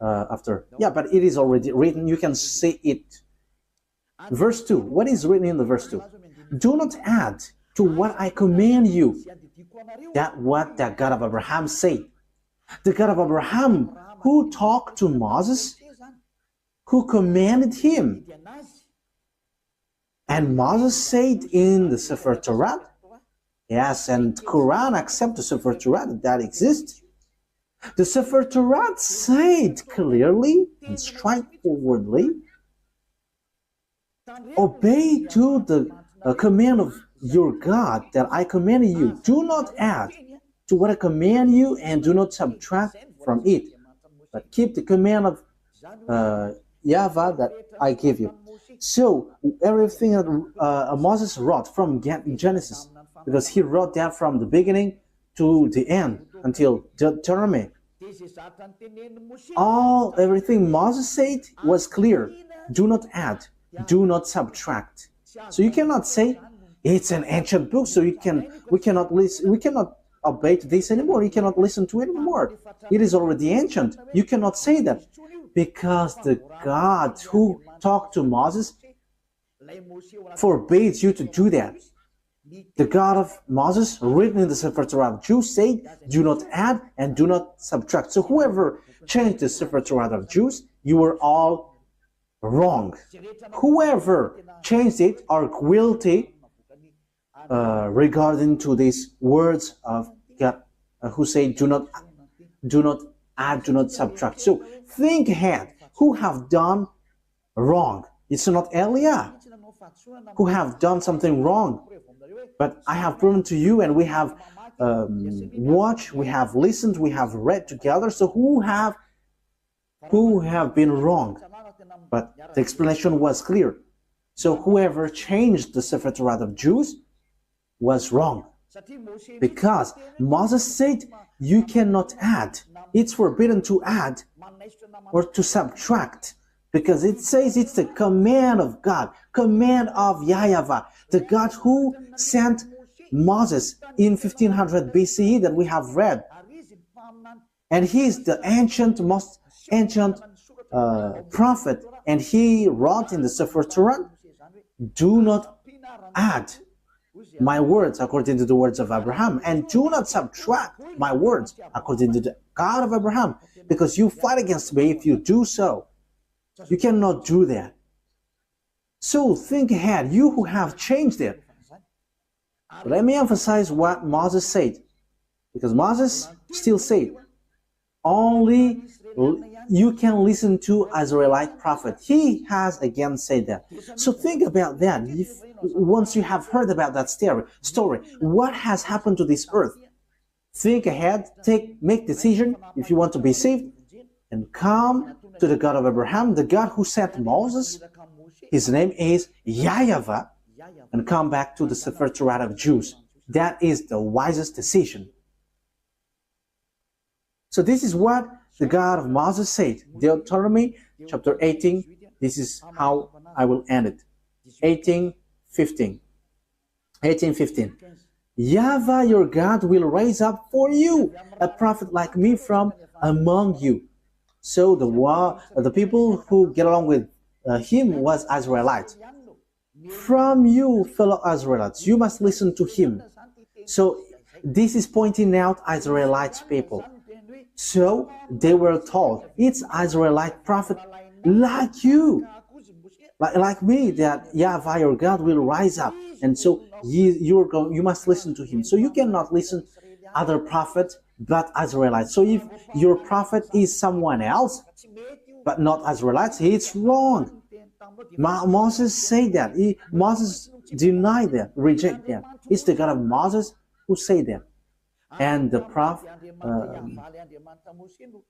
after. Yeah, but it is already written. You can see it. Verse 2. What is written in the verse 2? Do not add to what I command you. That what the God of Abraham said. The God of Abraham who talked to Moses, who commanded him. And Moses said in the Torat, yes, and Quran accept the Torat that exists. The Torat said clearly and straightforwardly, obey to the command of your God that I commanded you. Do not add to what I command you and do not subtract from it, but keep the command of YAHVAH that I give you. So everything that Moses wrote from Genesis, because he wrote that from the beginning to the end until Deuteronomy. Everything Moses said was clear. Do not add, do not subtract. So you cannot say it's an ancient book, so we cannot listen, we cannot obey to this anymore. You cannot listen to it anymore. It is already ancient. You cannot say that, because the God who talked to Moses forbids you to do that. The God of Moses, written in the Torat of Jews, said, do not add and do not subtract. So whoever changed the Torat of Jews, you were all wrong. Whoever changed it are guilty regarding to these words of God, who say, do not add, do not subtract. So think ahead. Who have done wrong? It's not Eliah who have done something wrong, but I have proven to you, and we have watched, we have listened, we have read together. So who have been wrong? But the explanation was clear. So whoever changed the Torat of Jews was wrong, because Moses said you cannot add. It's forbidden to add or to subtract, because it says it's the command of God, command of YAHVAH, the God who sent Moses in 1500 BCE that we have read. And he is the most ancient prophet, and he wrote in the Torat, do not add my words according to the words of Abraham, and do not subtract my words according to the God of Abraham, because you fight against me if you do so. You cannot do that. So think ahead, you who have changed it. Let me emphasize what Moses said, because Moses still said, only you can listen to Israelite prophet. He has again said that. So think about that. Once you have heard about that story, what has happened to this earth? Think ahead, make decision if you want to be saved, and come to the God of Abraham, the God who sent Moses. His name is YAHVAH, and come back to the Torat of Jews. That is the wisest decision. So this is what the God of Moses said. Deuteronomy chapter 18. This is how I will end it. 18:15. YAHVAH your God will raise up for you a prophet like me from among you. So the people who get along with him was Israelites. From you, fellow Israelites, you must listen to him. So this is pointing out Israelites people. So they were told, it's Israelite prophet like you, like me, that YAHVAH your God will rise up, and so you must listen to him. So you cannot listen other prophets but Israelites. So if your prophet is someone else but not Israelites, it's wrong. Moses said that. Moses denied that, reject that. It's the God of Moses who said that. And the prophet,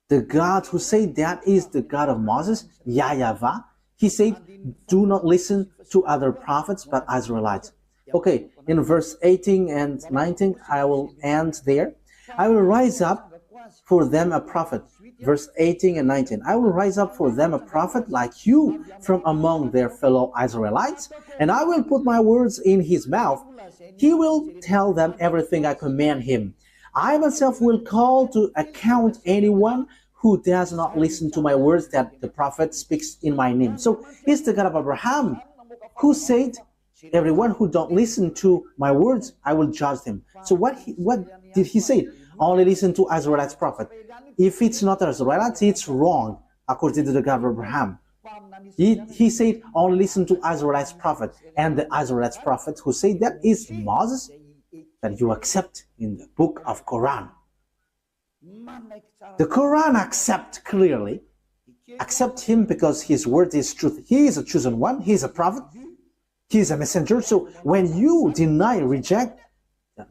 the God who said that is the God of Moses, YAHVAH. He said, do not listen to other prophets but Israelites. Okay, in verse 18 and 19, I will end there. I will rise up for them a prophet verse 18 and 19. I will raise up for them a prophet like you from among their fellow Israelites, and I will put my words in his mouth. He will tell them everything I command him. I myself will call to account anyone who does not listen to my words that the prophet speaks in my name. So it's the God of Abraham who said, everyone who don't listen to my words, I will judge them. So what did he say? Only listen to Israelites' prophet. If it's not Israelites, it's wrong, according to the God of Abraham. He said, only listen to Israelites' prophet. And the Israelites' prophet who said that is Moses, that you accept in the book of Quran. The Quran accept him because his word is truth. He is a chosen one. He is a prophet. He is a messenger. So when you deny, reject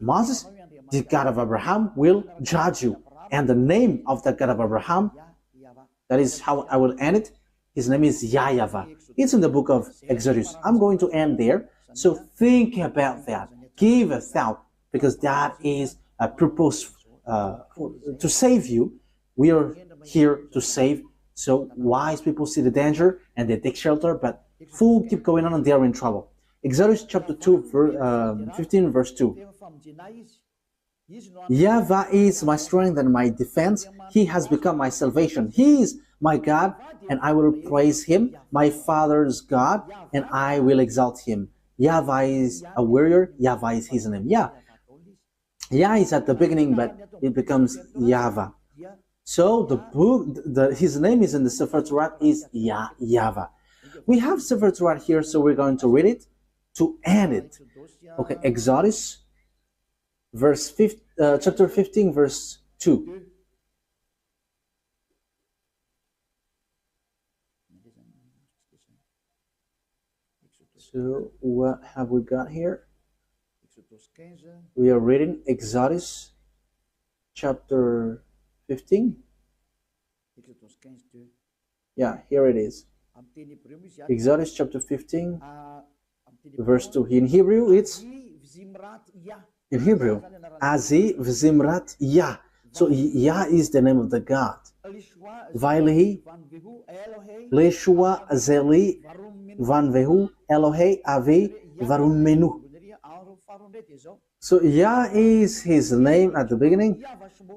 Moses, the God of Abraham will judge you. And the name of the God of Abraham, that is how I will end it. His name is YAHVAH. It's in the book of Exodus. I'm going to end there. So think about that. Give a thought, because that is a purpose to save you. We are here to save. So wise people see the danger and they take shelter, but fools keep going on and they are in trouble. Exodus chapter 2, 15 verse 2. YAHVAH is my strength and my defense. He has become my salvation. He is my God, and I will praise him, my father's God, and I will exalt him. YAHVAH is a warrior. YAHVAH is his name. Yah is at the beginning, but it becomes YAHVAH. So his name is in the Sefer Torat is YAHVAH. We have Sefer Torat here, so we're going to read it to end it. Okay, Exodus, chapter 15, verse 2. So what have we got here? We are reading Exodus chapter 15. Yeah, here it is. Exodus chapter 15, verse 2. In Hebrew, it's Azi Vzimrat Yah. So Yah is the name of the God. Vailehi, Leshua Zeli, Vanvehu, Elohe, Avi, Varumenu. So Yah is his name at the beginning,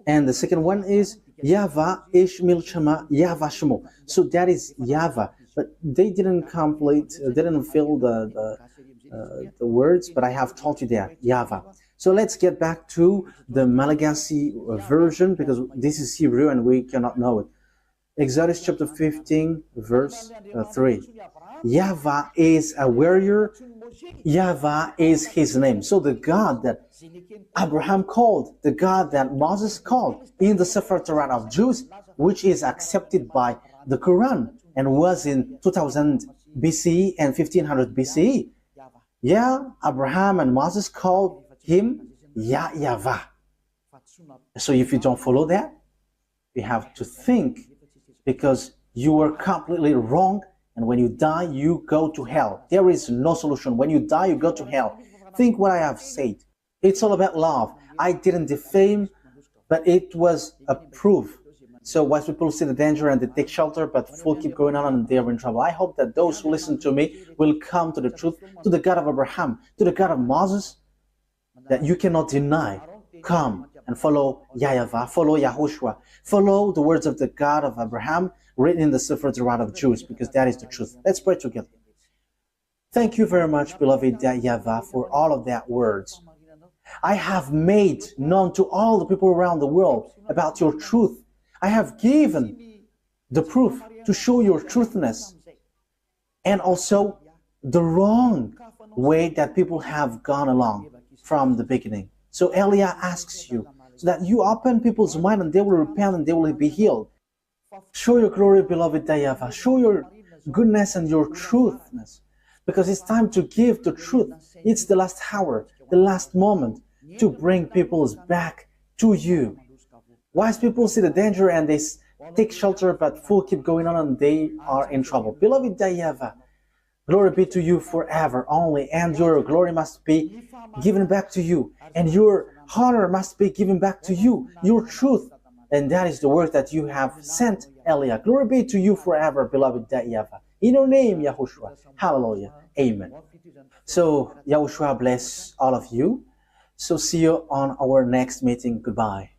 and the second one is YAHVAH Ishmil Shema YAHVAH Shemo. So that is YAHVAH, but they didn't fill the words, but I have told you that YAHVAH. So let's get back to the Malagasy version, because this is Hebrew and we cannot know it. Exodus chapter 15, verse 3. YAHVAH is a warrior. YAHVAH is his name. So the God that Abraham called, the God that Moses called in the Sefer Torat of Jews, which is accepted by the Quran and was in 2000 BCE and 1500 BCE. Yeah, Abraham and Moses called him YAHVAH. So if you don't follow that, you have to think, because you were completely wrong, and when you die, you go to hell. There is no solution. When you die, you go to hell. Think what I have said. It's all about love. I didn't defame, but it was a proof. So wise people see the danger and they take shelter, but fools keep going on and they are in trouble. I hope that those who listen to me will come to the truth, to the God of Abraham, to the God of Moses, that you cannot deny. Come and follow YAHVAH, follow YAHOSHUAH, follow the words of the God of Abraham written in the Sefer Torat of Jews, because that is the truth. Let's pray together. Thank you very much, beloved YAHVAH, for all of that words. I have made known to all the people around the world about your truth. I have given the proof to show your truthness, and also the wrong way that people have gone along from the beginning. So Elia asks you, so that you open people's mind and they will repent and they will be healed. Show your glory, beloved YAHVAH. Show your goodness and your truthness, because it's time to give the truth. It's the last hour, the last moment to bring peoples back to you. Wise people see the danger and they take shelter, but fools keep going on and they are in trouble. Beloved YAHVAH, glory be to you forever only, and your glory must be given back to you, and your honor must be given back to you. Your truth And that is the word that you have sent, Elia. Glory be to you forever, beloved YAHVAH. In your name, YAHOSHUAH. Hallelujah. Amen. So, YAHOSHUAH bless all of you. So, see you on our next meeting. Goodbye.